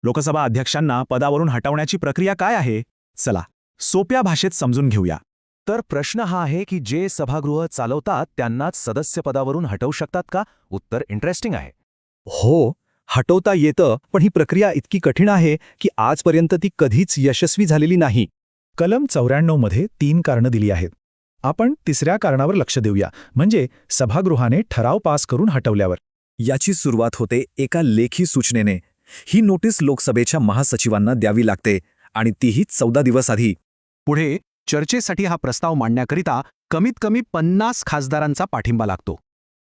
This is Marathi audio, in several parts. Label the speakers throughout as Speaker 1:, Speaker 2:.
Speaker 1: लोकसभा अध्यक्षांना पदावरून हटवण्याची प्रक्रिया काय आहे? चला सोप्या भाषेत समजून घेऊया.
Speaker 2: तर प्रश्न हा आहे की जे सभागृह चालवतात त्यांनाच सदस्य पदावरून हटवू शकतात का? उत्तर इंटरेस्टिंग आहे.
Speaker 3: हो, हटवता येतं, पण ही प्रक्रिया इतकी कठीण आहे की आजपर्यंत ती कधीच यशस्वी झालेली नाही.
Speaker 4: कलम 94 मध्ये 3 कारणं दिली आहेत. आपण तिसऱ्या कारणावर लक्ष देऊया, म्हणजे सभागृहाने ठराव पास करून हटवल्यावर.
Speaker 3: याची सुरुवात होते एका लेखी सूचनेने. ही नोटीस लोकसभेच्या महासचिवांना द्यावी लागते आणि तीही 14 दिवस आधी.
Speaker 1: पुढे चर्चेसाठी हा प्रस्ताव मांडण्याकरिता कमीत कमी 50 खासदारांचा पाठिंबा लागतो.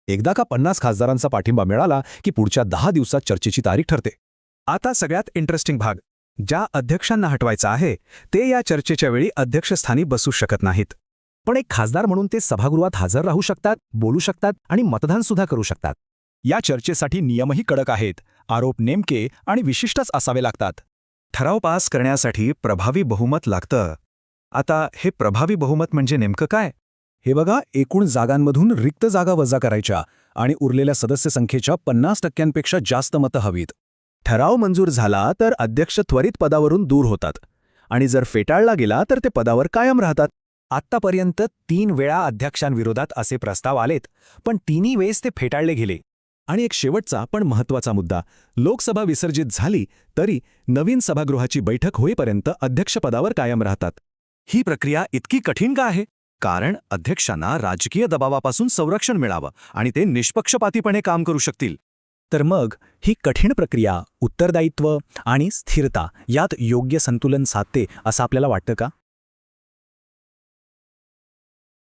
Speaker 2: एकदा का 50 खासदारांचा पाठिंबा मिळाला की पुढच्या 10 दिवसात चर्चेची तारीख ठरते.
Speaker 1: आता सगळ्यात इंटरेस्टिंग भाग. ज्या अध्यक्षांना हटवायचं आहे ते या चर्चेच्या वेळी अध्यक्षस्थानी बसू शकत नाहीत.
Speaker 2: पण एक खासदार म्हणून ते सभागृहात हजर राहू शकतात, बोलू शकतात आणि मतदानसुद्धा करू शकतात.
Speaker 4: या चर्चेसाठी नियमही कडक आहेत. आरोप नेमके आणि विशिष्टच असावे लागतात.
Speaker 3: ठराव पास करण्यासाठी प्रभावी बहुमत लागतं. आता हे प्रभावी बहुमत म्हणजे नेमकं काय?
Speaker 4: हे बघा, एकूण जागांमधून रिक्त जागा वजा करायच्या आणि उरलेल्या सदस्य संख्येच्या 50% जास्त मतं हवीत. ठराव मंजूर झाला तर अध्यक्ष त्वरित पदावरून दूर होतात आणि जर फेटाळला गेला तर ते पदावर कायम राहतात.
Speaker 2: आत्तापर्यंत 3 वेळा अध्यक्षांविरोधात असे प्रस्ताव आलेत, पण तिन्ही वेळेस ते फेटाळले गेले.
Speaker 4: आणि एक शेवटचा पण महत्त्वाचा मुद्दा, लोकसभा विसर्जित झाली तरी नवीन सभागृहाची बैठक होईपर्यंत अध्यक्षपदावर कायम राहतात.
Speaker 2: ही प्रक्रिया इतकी कठीण का आहे? कारण अध्यक्षांना राजकीय दबावापासून संरक्षण मिळावं आणि ते निष्पक्षपातीपणे काम करू शकतील.
Speaker 4: तर मग ही कठीण प्रक्रिया उत्तरदायित्व आणि स्थिरता यात योग्य संतुलन साधते असं आपल्याला वाटतं का?